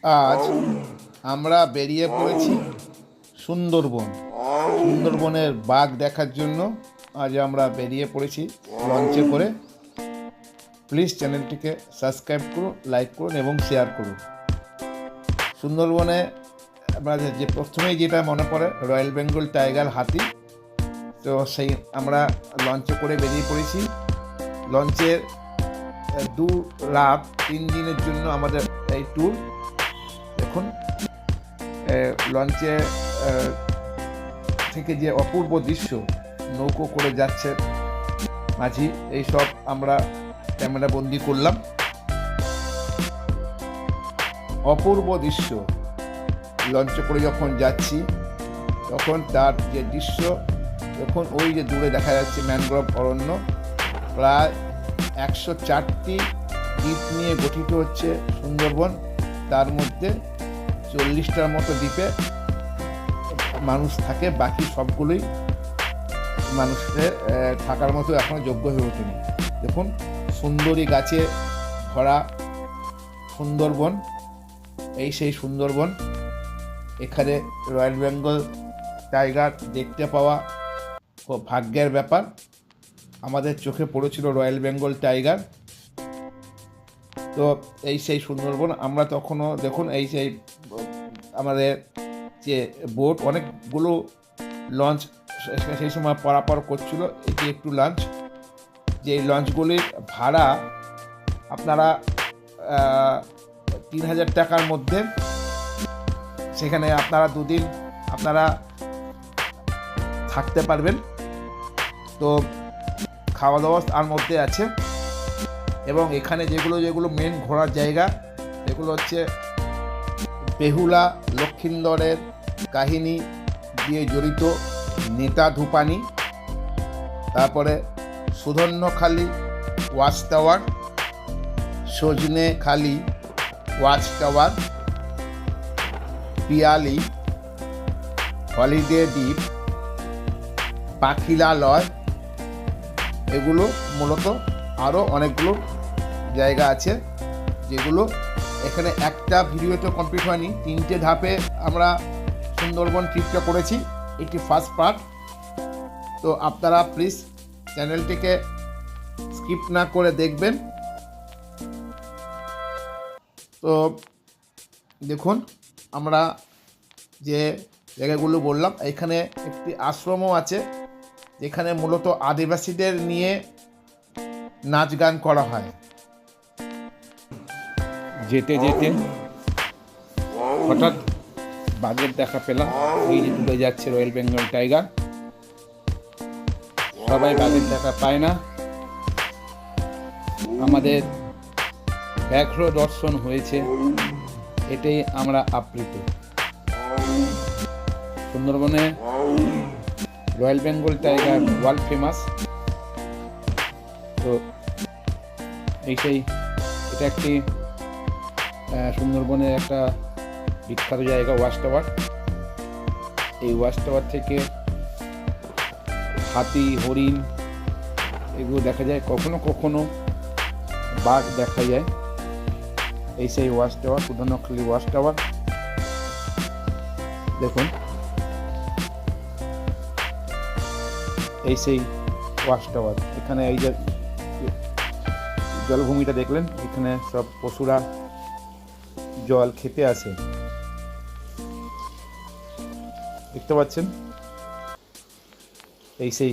আজ আমরা বেরিয়ে পড়েছি সুন্দরবন। সুন্দরবনের বাঘ দেখার জন্য আজ আমরা বেরিয়ে পড়েছি লঞ্চে করে। প্লিজ চ্যানেলটিকে সাবস্ক্রাইব করুন, লাইক করুন এবং শেয়ার করুন। সুন্দরবনে আমরা যে প্রথমেই যেটা মনে পড়ে রয়্যাল বেঙ্গল টাইগার, হাতি। তো সেই আমরা লঞ্চে করে বেরিয়ে পড়েছি। লঞ্চের 2 রাত 3 দিনের জন্য আমাদের এই ট্যুর। দেখুন লঞ্চে থেকে যে অপূর্ব দৃশ্য, নৌকো করে যাচ্ছে মাঝি, এইসব আমরা ক্যামেরা বন্দি করলাম। অপূর্ব দৃশ্য, লঞ্চে করে যখন যাচ্ছি তখন তার যে দৃশ্য, যখন ওই যে দূরে দেখা যাচ্ছে ম্যানগ্রোভ অরণ্য, প্রায় 104টি দ্বীপ নিয়ে গঠিত হচ্ছে সুন্দরবন। তার মধ্যে 40টার মতো দ্বীপে মানুষ থাকে, বাকি সবগুলোই মানুষের থাকার মতো এখনও যোগ্য হয়ে ওঠেনি। দেখুন সুন্দরী গাছে ভরা সুন্দরবন, এই সেই সুন্দরবন। এখানে রয়্যাল বেঙ্গল টাইগার দেখতে পাওয়া খুব ভাগ্যের ব্যাপার। আমাদের চোখে পড়েছিল রয়্যাল বেঙ্গল টাইগার। তো এই সেই সুন্দরবন। আমরা তখনও দেখুন এই সেই আমাদের যে বোট, অনেকগুলো লঞ্চ সেই সময় পারাপার করছিল। এটি একটু লঞ্চ, যে লঞ্চগুলির ভাড়া আপনারা 3000 টাকার মধ্যে। সেখানে আপনারা 2 দিন আপনারা থাকতে পারবেন। তো খাওয়া দাওয়া তার মধ্যে আছে। এবং এখানে যেগুলো মেন ঘোরার জায়গা, এগুলো হচ্ছে বেহুলা লক্ষিন্দরের কাহিনী দিয়ে জড়িত নেতা ধূপানি, তারপরে Sudhanyakhali watch tower, Sajnekhali watch tower, Piyali holiday দ্বীপ, পাখিলালয়, এগুলো মূলত আরও অনেকগুলো জায়গা আছে যেগুলো এখানে একটা ভিডিওতে কমপ্লিট হয়নি। 3টে ধাপে আমরা সুন্দরবন ট্রিপটা করেছি, এটি ফার্স্ট পার্ট। তো আপনারা প্লিজ চ্যানেলটিকে স্কিপ না করে দেখবেন। তো দেখুন আমরা যে জায়গাগুলো বললাম, এখানে একটি আশ্রমও আছে যেখানে মূলত আদিবাসীদের নিয়ে নাচ গান করা হয়। যেতে যেতে হঠাৎ বাঘের দেখা পেলাম। এই যে ডুবে যাচ্ছে রয়্যাল বেঙ্গল টাইগার। সবাই বাঘের দেখা পায় না। আমাদের ব্যাঘ্র দর্শন হয়েছে, এটাই আমরা আপ্লুত। সুন্দরবনে royal Bengal tiger world famous. তো এটা একটি সুন্দরবনের একটা বিখ্যাত জায়গা, ওয়াচ টাওয়ার। এই ওয়াচ টাওয়ার থেকে হাতি, হরিণ এগুলো দেখা যায়, কখনো কখনো বাঘ দেখা যায়। এই সেই watch tower, Sudhanyakhali watch tower. দেখুন এই সেই ওয়াচ টাওয়ার। এখানে এই যে জলভূমিটা দেখলেন, এখানে সব পশুরা জল খেতে আসে, দেখতে পাচ্ছেন। এই সেই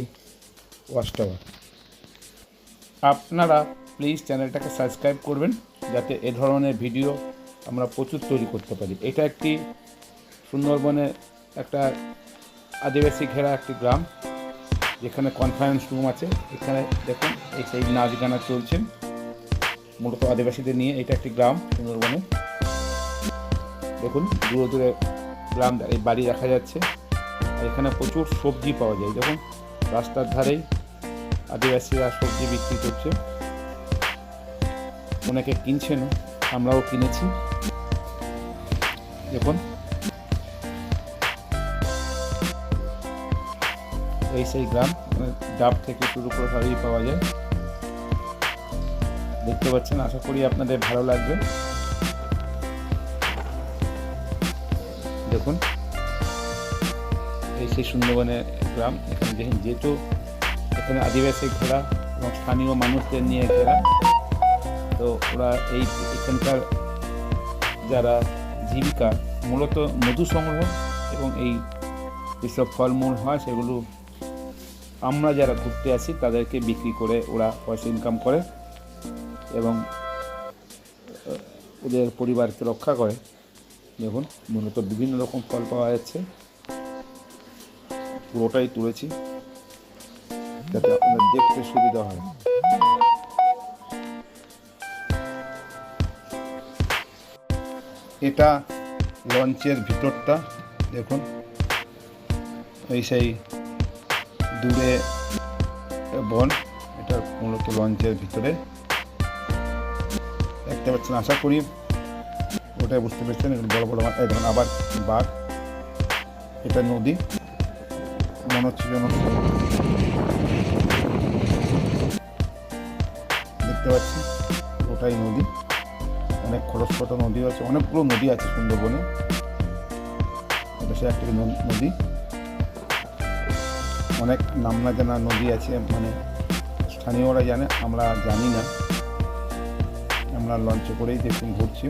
ওয়াচ টাওয়ার। আপনারা প্লিজ চ্যানেলটাকে সাবস্ক্রাইব করবেন যাতে এ ধরনের ভিডিও আমরা প্রচুর তৈরি করতে পারি। এটা একটি সুন্দরবনের একটা আদিবাসী ঘেরা একটি গ্রাম, যেখানে কনফারেন্স রুম আছে। এখানে দেখুন এই সেই নাচ গানা চলছে মূলত আদিবাসীদের নিয়ে। এটা একটি গ্রাম সুন্দরবনে। দেখুন দূরে দূরে গ্রাম, এই বাড়ি দেখা যাচ্ছে। আর এখানে প্রচুর সবজি পাওয়া যায়। দেখুন রাস্তার ধারেই আদিবাসীরা সবজি বিক্রি করছে, অনেকে কিনছেন, আমরাও কিনেছি। দেখুন এই সেই গ্রাম, ডাব থেকে শুরু করে সবই পাওয়া যায়, দেখতে পাচ্ছেন। আশা করি আপনাদের ভালো লাগবে। দেখুন এই সেই সুন্দরবনের গ্রাম। এখানে দেখেন যেহেতু এখানে আদিবাসী ঘেরা এবং স্থানীয় মানুষদের নিয়ে ঘেরা, তো ওরা এখানকার যারা জীবিকা মূলত মধু সংগ্রহ এবং এই যেসব ফলমূল হয় সেগুলো আমরা যারা ঘুরতে আসি তাদেরকে বিক্রি করে ওরা পয়সা ইনকাম করে এবং ওদের পরিবারকে রক্ষা করে। দেখুন মূলত বিভিন্ন রকম ফল পাওয়া যাচ্ছে, পুরোটাই তুলেছি যাতে আপনাদের দেখতে সুবিধা হয়। এটা লঞ্চের ভিতরটা দেখুন, এই সেই দূরে বন, এটা মূলত লঞ্চের ভিতরে দেখতে পাচ্ছেন। আশা করি ওটাই বুঝতে পেরেছেন, বড় বড় এই ধরুন আবার বাঘ। এটা নদী মনে হচ্ছে যেন, দেখতে পাচ্ছি ওটাই নদী। অনেক খরস্রোতা নদী আছে, অনেকগুলো নদী আছে সুন্দরবনে। এটা সে একটি নদী, অনেক নাম না জানা নদী আছে, মানে স্থানীয়রা জানে, আমরা জানি না। আমরা লঞ্চে করেই দেখুন ঘুরছি।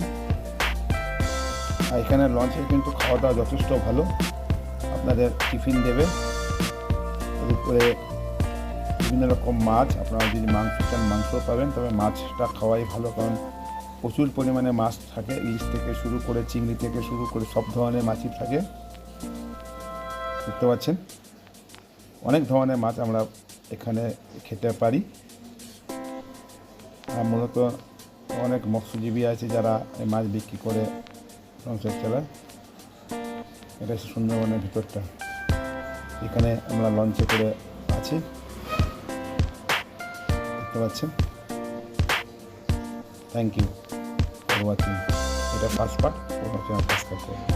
আর এখানে লঞ্চে কিন্তু খাওয়া দাওয়া যথেষ্ট ভালো, আপনাদের টিফিন দেবে, এর উপরে বিভিন্ন রকম মাছ। আপনারা যদি মাংস চান মাংস পাবেন, তবে মাছটা খাওয়াই ভালো, কারণ প্রচুর পরিমাণে মাছ থাকে। ইলিশ থেকে শুরু করে চিংড়ি থেকে শুরু করে সব ধরনের মাছই থাকে, দেখতে পাচ্ছেন। অনেক ধরনের মাছ আমরা এখানে খেতে পারি। আর মূলত অনেক মৎস্যজীবী আছে যারা এই মাছ বিক্রি করে সংসার চালায়। এটা হচ্ছে সুন্দরবনের ভিতরটা। এখানে আমরা লঞ্চে করে আছি, দেখতে পাচ্ছেন। Thank you for watching. এটা ফার্স্ট পার্ট, ফার্স্ট পার্ট।